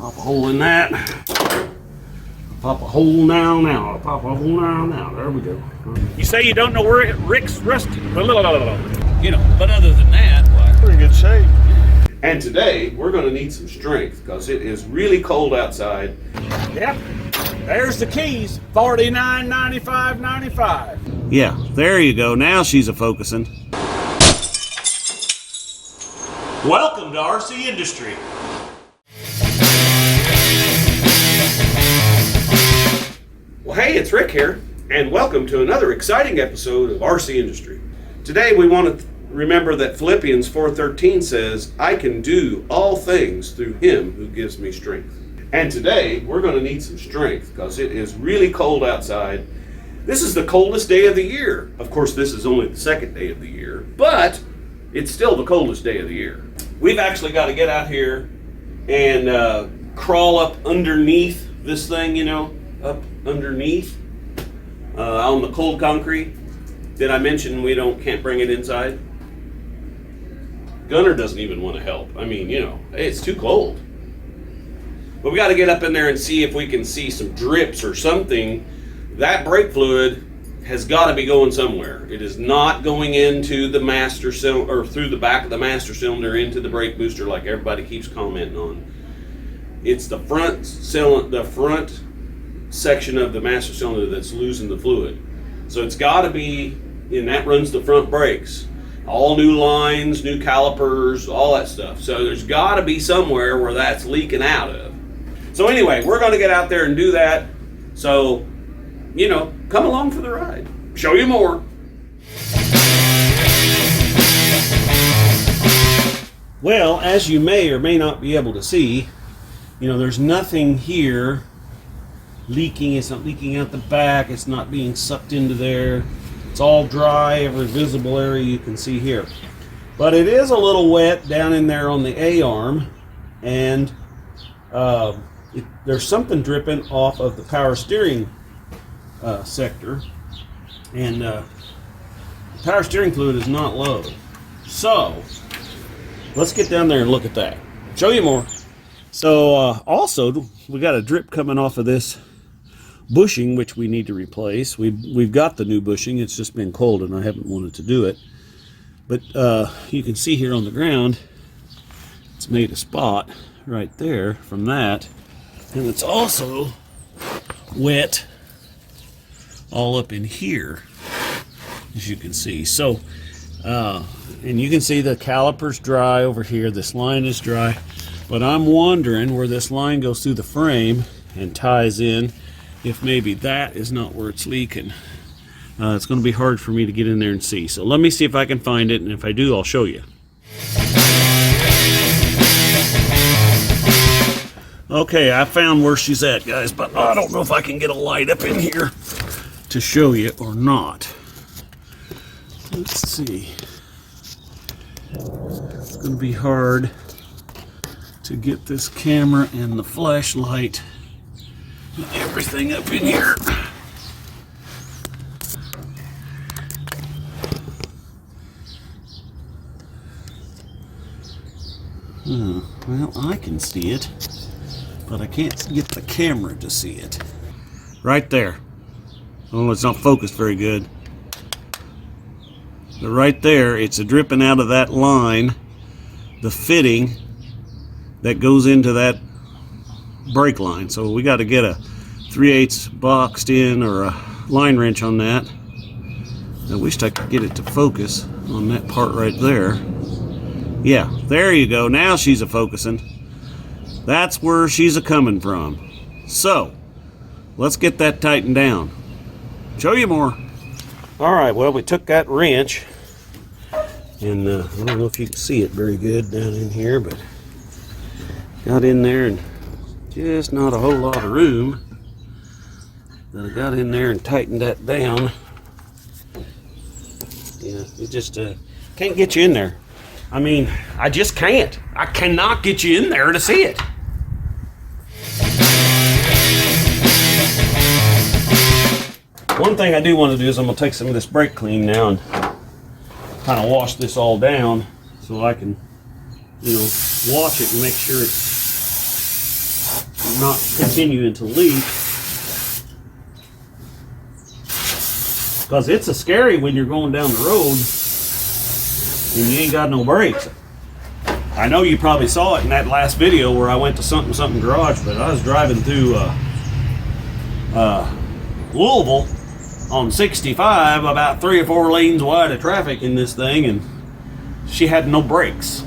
Pop a hole in that. Pop a hole now. Pop a hole now. There we go. You say you don't know where Rick's rusty. You know, but other than that, well, pretty good shape. And today we're going to need some strength because it is really cold outside. Yep. There's the keys. 49, 95, 95. Yeah, there you go. Now she's a focusing. Welcome to RCindustry. Well, hey, it's Rick here, and welcome to another exciting episode of RCindustry. Today we want to remember that Philippians 4:13 says, I can do all things through him who gives me strength. And today we're going to need some strength because it is really cold outside. This is the coldest day of the year. Of course, this is only the second day of the year, but it's still the coldest day of the year. We've actually got to get out here and crawl up underneath this thing, you know, up underneath on the cold concrete. Did I mention we can't bring it inside? Gunnar doesn't even want to help. I mean, you know, it's too cold. But we got to get up in there and see if we can see some drips or something. That brake fluid has got to be going somewhere. It is not going into the master cylinder or through the back of the master cylinder into the brake booster like everybody keeps commenting on. It's the front section of the master cylinder that's losing the fluid. So it's got to be, and that runs the front brakes. All new lines, new calipers, all that stuff. So there's got to be somewhere where that's leaking out of. So anyway, we're going to get out there and do that. So, you know, come along for the ride. Show you more. Well, as you may or may not be able to see, you know, there's nothing here leaking. It's not leaking out the back. It's not being sucked into there. It's all dry, every visible area you can see here. But it is a little wet down in there on the A-arm, and there's something dripping off of the power steering sector, and the power steering fluid is not low. So let's get down there and look at that. Show you more. So also we got a drip coming off of this bushing, which we need to replace. We've got the new bushing. It's just been cold and I haven't wanted to do it. But you can see here on the ground, it's made a spot right there from that. And it's also wet all up in here, as you can see. So, and you can see the caliper's dry over here. This line is dry. But I'm wondering where this line goes through the frame and ties in, if maybe that is not where it's leaking. It's going to be hard for me to get in there and see. So let me see if I can find it, and if I do, I'll show you. Okay, I found where she's at, guys, but I don't know if I can get a light up in here to show you or not. Let's see. It's going to be hard to get this camera and the flashlight and everything up in here. Well, I can see it, but I can't get the camera to see it. Right there. Oh, it's not focused very good. But right there, it's a dripping out of that line, the fitting that goes into that brake line. So we got to get a 3/8 boxed in or a line wrench on that. I wished I could get it to focus on that part right there. Yeah, there you go. Now she's a focusing. That's where she's a coming from. So let's get that tightened down. Show you more. All right, well, we took that wrench, and I don't know if you can see it very good down in here, but got in there and just not a whole lot of room. Then I got in there and tightened that down. Yeah, it just can't get you in there. I mean, I just can't. I cannot get you in there to see it. One thing I do want to do is I'm going to take some of this brake clean now and kind of wash this all down so I can, you know, wash it and make sure it's not continuing to leak. Because it's a scary when you're going down the road and you ain't got no brakes. I know you probably saw it in that last video where I went to something garage, but I was driving through Louisville on 65, about 3 or 4 lanes wide of traffic in this thing, and she had no brakes.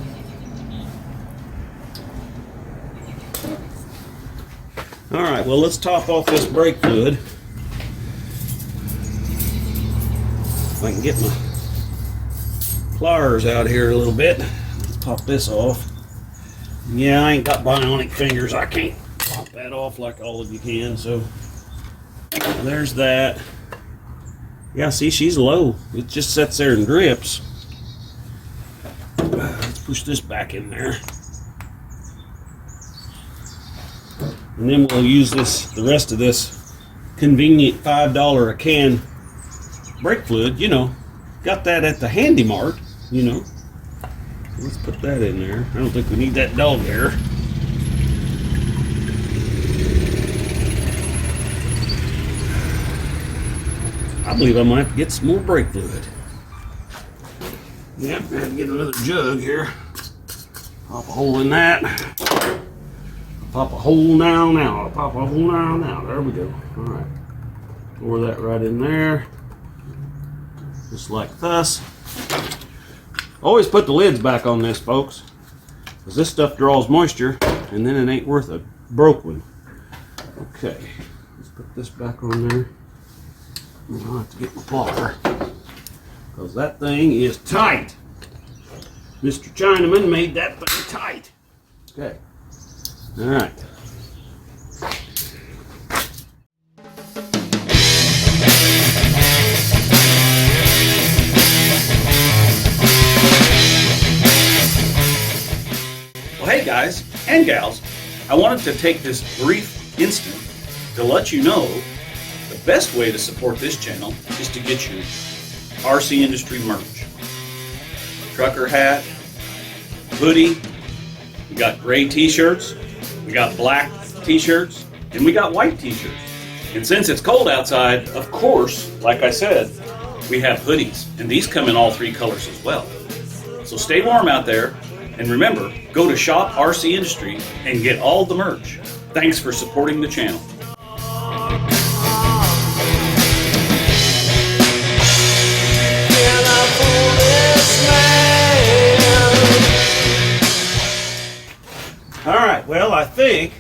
All right, well, let's top off this brake fluid. If I can get my pliers out here a little bit. Let's pop this off. Yeah, I ain't got bionic fingers. I can't pop that off like all of you can, so there's that. Yeah, see, she's low. It just sits there and drips. Let's push this back in there. And then we'll use the rest of this convenient $5 a can brake fluid. You know, got that at the Handy Mart, you know. Let's put that in there. I don't think we need that dog hair. I believe I might have to get some more brake fluid. Yep, I have to get another jug here. Pop a hole in that. Pop a hole now. Pop a hole now. There we go. All right. Pour that right in there. Just like this. Always put the lids back on this, folks, because this stuff draws moisture, and then it ain't worth a broke one. Okay. Let's put this back on there. I'll have to get my plier, because that thing is tight. Mr. Chinaman made that thing tight. Okay. All right. Well, hey guys and gals, I wanted to take this brief instant to let you know the best way to support this channel is to get your RCindustry merch. Trucker hat, hoodie, we got gray t-shirts, we got black t-shirts, and we got white t-shirts. And since it's cold outside, of course, like I said, we have hoodies, and these come in all 3 colors as well. So stay warm out there, and remember, go to Shop RCindustry and get all the merch. Thanks for supporting the channel. All right, well, I think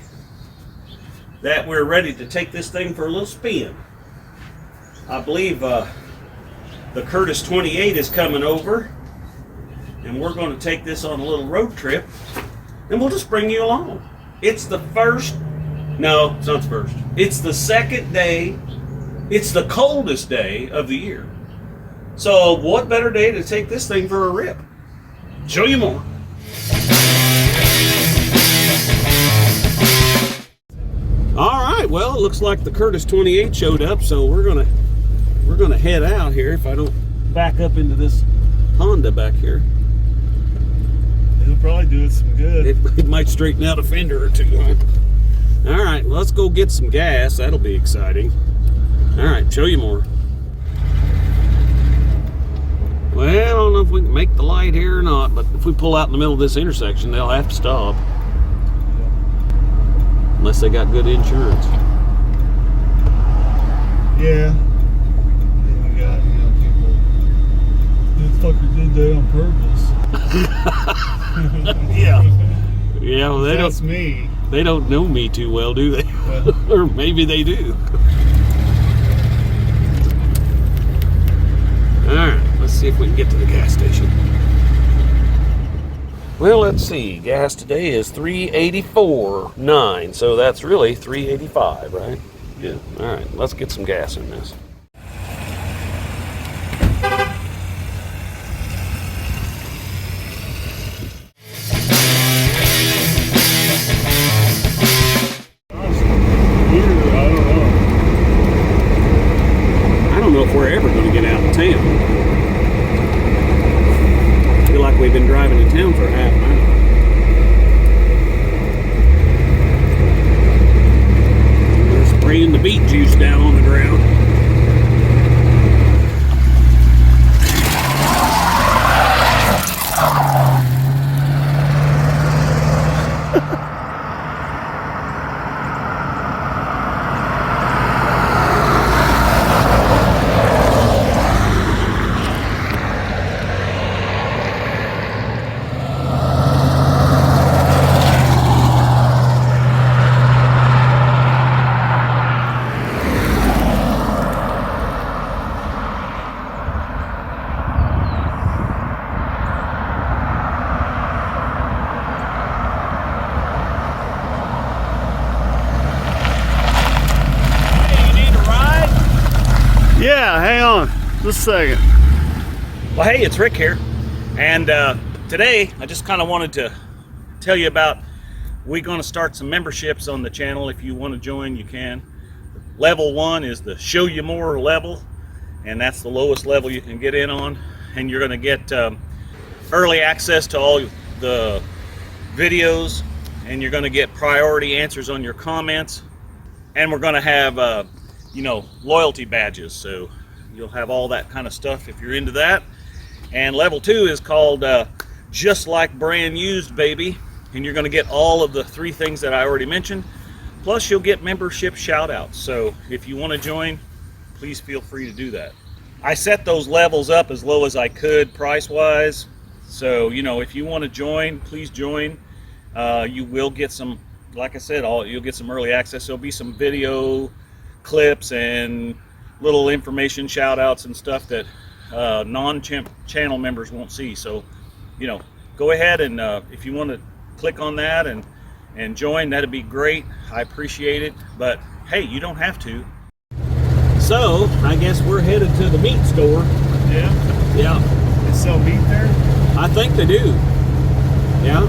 that we're ready to take this thing for a little spin. I believe the Curtis 28 is coming over, and we're going to take this on a little road trip, and we'll just bring you along. It's the first, no, it's not the first. It's the second day, it's the coldest day of the year. So what better day to take this thing for a rip? Show you more. All right, well, it looks like the Curtis 28 showed up, so we're gonna head out here if I don't back up into this Honda back here. It'll probably do us some good. It might straighten out a fender or two, huh? All right, let's go get some gas. That'll be exciting. All right, show you more. Well, I don't know if we can make the light here or not, but if we pull out in the middle of this intersection, they'll have to stop. Unless they got good insurance. Yeah. Then we got, people. This fucker did that on purpose. Yeah. Yeah, well, That's me. They don't know me too well, do they? Well, Or maybe they do. Alright, let's see if we can get to the gas station. Well, let's see. Gas today is $3.84.9, so that's really $3.85, right? Yeah. All right, let's get some gas in this. I don't know if we're ever going to get out of town. I feel like we've been driving in town for a half an Yeah, hang on just a second. Well, hey, it's Rick here, and today I just kind of wanted to tell you about we're going to start some memberships on the channel. If you want to join, you can. Level 1 is the Show You More level, and that's the lowest level you can get in on, and you're going to get early access to all the videos, and you're going to get priority answers on your comments, and we're going to have you know, loyalty badges, so you'll have all that kind of stuff if you're into that. And level 2 is called Just Like Brand Used, baby, and you're going to get all of the 3 things that I already mentioned, plus you'll get membership shout outs. So if you want to join, please feel free to do that. I set those levels up as low as I could price wise, so you know, if you want to join, please join. You will get some, like I said, you'll get some early access. There'll be some video clips and little information shout outs and stuff that non-channel members won't see. So, you know, go ahead and if you want to click on that and join, that'd be great. I appreciate it, but hey, you don't have to. So I guess we're headed to the meat store. Yeah. They sell meat there? I think they do. Yeah.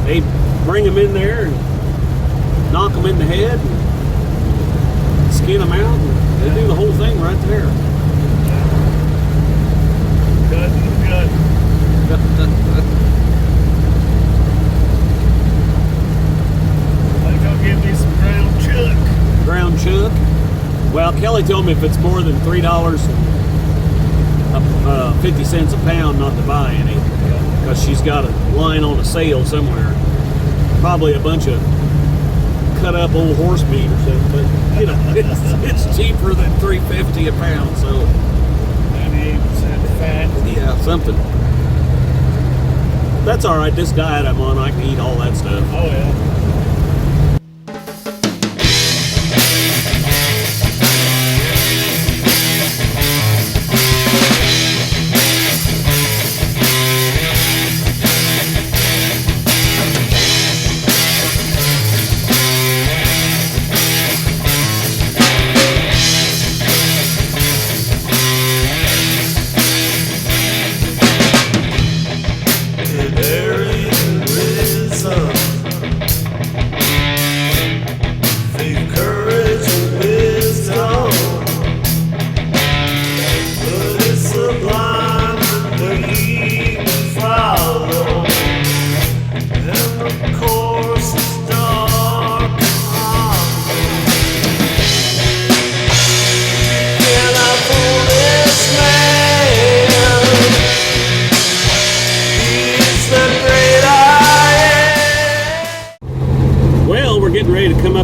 They bring them in there and knock them in the head and skin them out. And they do the whole thing right there. Good. I think I'll get me some ground chuck. Ground chuck. Well, Kelly told me if it's more than $3 and 50 cents a pound, not to buy any, because she's got a line on a sale somewhere. Probably a bunch of cut up old horse meat or something, but you know, it's cheaper than $3.50 a pound, so 98% fat. yeah, something. That's all right. This diet I'm on, I can eat all that stuff. Oh yeah.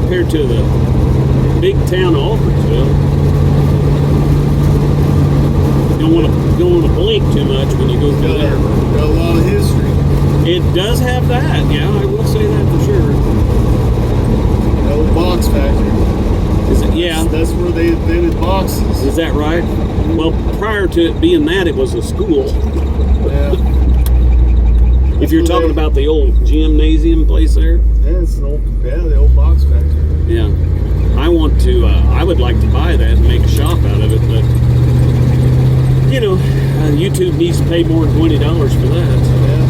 Here to the big town of Alfredsville. Don't want to blink too much when you go through there. Got a lot of history. It does have that, yeah, I will say that for sure. The old box factory. Is it? Yeah. That's where they did boxes. Is that right? Well, prior to it being that, it was a school. Yeah. If you're talking about the old gymnasium place there. Yeah, it's the old box factory. Yeah. I would like to buy that and make a shop out of it, but you know, YouTube needs to pay more than $20 for that. So. Yeah.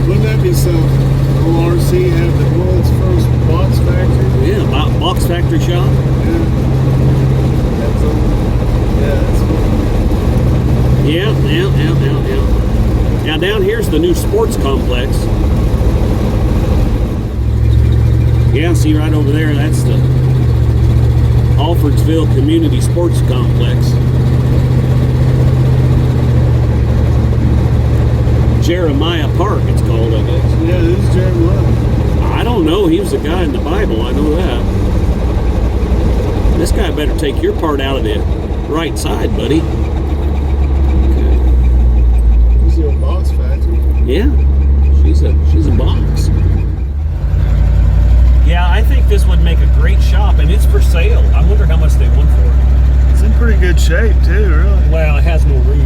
Wouldn't that be something? Old RC have the world's first box factory? Yeah, box factory shop. Yeah. That's cool. Yeah. Now down here's the new sports complex. Yeah, see right over there, that's the Alfredsville Community Sports Complex. Jeremiah Park, it's called, I guess. Yeah, who's Jeremiah? I don't know. He was a guy in the Bible, I know that. This guy better take your part out of the right side, buddy. Okay. He's the old box factory. Yeah, she's a box. Yeah, I think this would make a great shop, and it's for sale. I wonder how much they want for it. It's in pretty good shape too, really. Well, it has no roof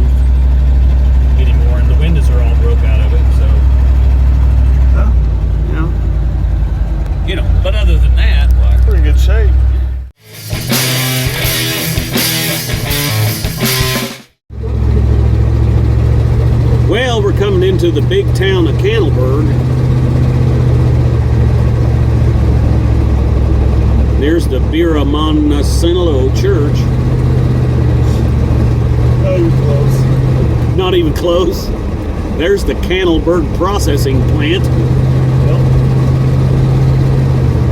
anymore, and the windows are all broke out of it, so. Yeah. You know, but other than that, well, pretty good shape. to the big town of Cannelberg. There's the Nonamenationals Church. Oh, you're close. Not even close. There's the Cannelberg processing plant. Yep.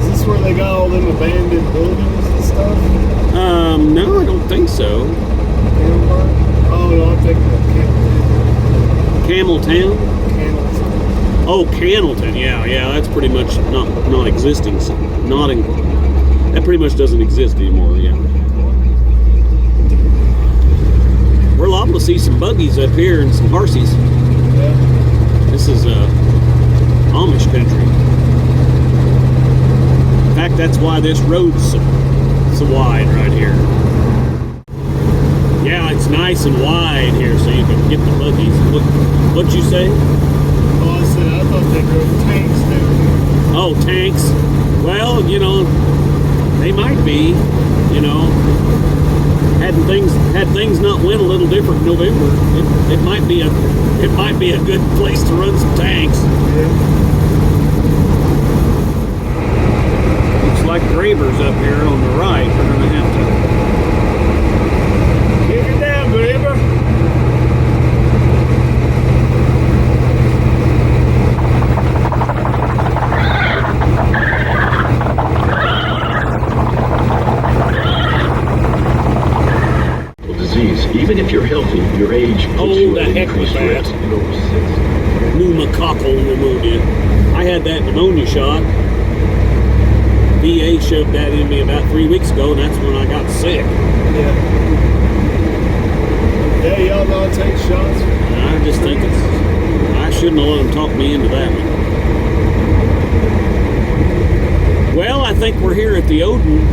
Is this where they got all them abandoned buildings and stuff? No, I don't think so. Cannelberg? Oh, no, I'm thinking of Cameltown? Cannelton. Oh, Cannelton. Yeah, that's pretty much non-existing. That pretty much doesn't exist anymore. Yeah. We're liable to see some buggies up here and some horses. Yeah. This is Amish country. In fact, that's why this road's so wide right here. Yeah, it's nice and wide here, so you can get the buggies. What'd you say? Oh, I said I thought they drove tanks down here. Oh, tanks. Well, you know, they might be. You know, had things not went a little different in November, it might be a good place to run some tanks. Yeah. Looks like Graber's up here on the right. We're gonna have to Get it down, Graber. Disease. Even if you're healthy, your age puts you at increased risk in over 60. pneumococcal pneumonia. I had that pneumonia shot. VA shoved that in me about 3 weeks ago, and that's when I got sick. Yeah. Yeah, y'all gotta take shots. I just think I shouldn't have let them talk me into that one. Well, I think we're here at the Odin,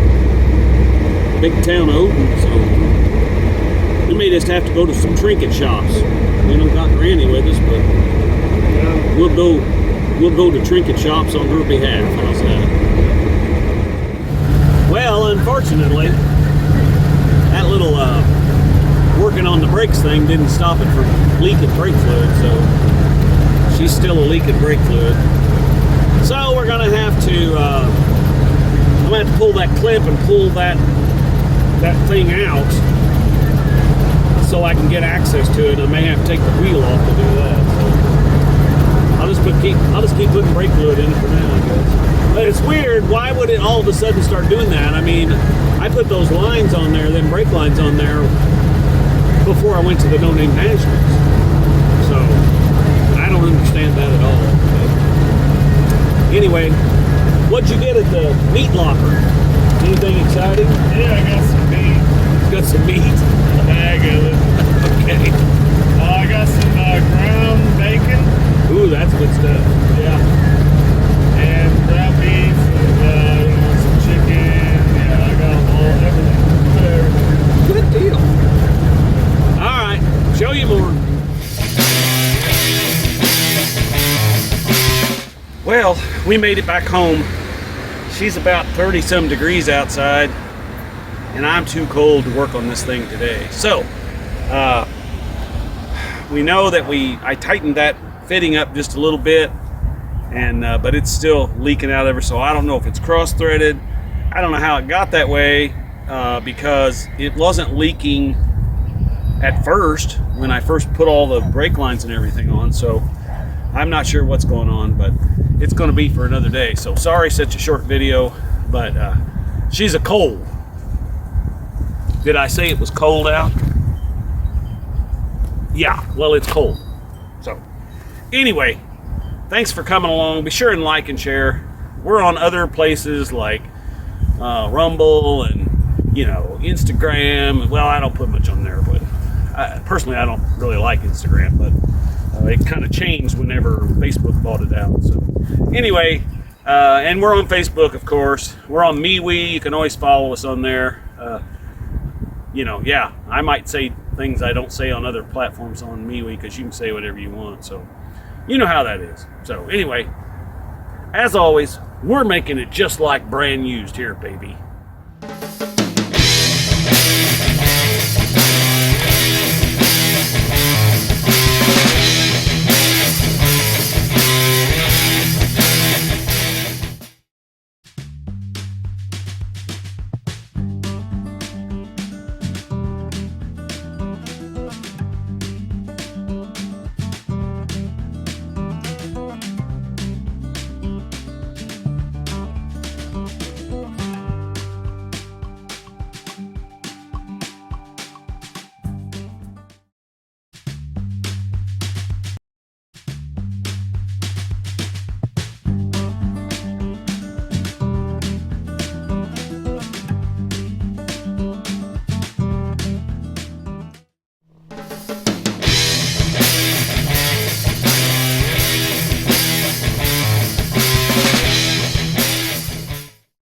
big town of Odin, so we may just have to go to some trinket shops. We don't got Granny with us, but Yeah. we'll go to trinket shops on her behalf. How's that? Well, unfortunately, that little working on the brakes thing didn't stop it from leaking brake fluid, so she's still a leaking brake fluid. So we're gonna have to I'm gonna have to pull that clip and pull that thing out so I can get access to it. I may have to take the wheel off to do that. So I'll just keep putting brake fluid in it for now, I guess. But it's weird. Why would it all of a sudden start doing that? I mean, I put those lines on there, them brake lines on there, before I went to the No Name Nationals. So I don't understand that at all. But anyway, what'd you get at the meat locker? Anything exciting? Yeah, I got some meat. Got some meat? I got it. Okay. I got some ground bacon. Ooh, that's good stuff. Yeah. And ground beef and some chicken. Yeah, I got everything. Good deal. All right, show you more. Well, we made it back home. She's about 30-some degrees outside, and I'm too cold to work on this thing today. So, we know that I tightened that fitting up just a little bit, and but it's still leaking out of her. So I don't know if it's cross-threaded. I don't know how it got that way because it wasn't leaking at first when I first put all the brake lines and everything on. So I'm not sure what's going on, but it's going to be for another day. So sorry, such a short video, but she's a cold. Did I say it was cold out? Yeah, well, it's cold. So anyway, thanks for coming along. Be sure and like and share. We're on other places like Rumble and Instagram. Well, I don't put much on there, but personally I don't really like Instagram, but it kind of changed whenever Facebook bought it out. So anyway, and we're on Facebook, of course. We're on MeWe. You can always follow us on there. Yeah, I might say things I don't say on other platforms on MeWe because you can say whatever you want. So you know how that is. So anyway, as always, we're making it just like brand used here, baby.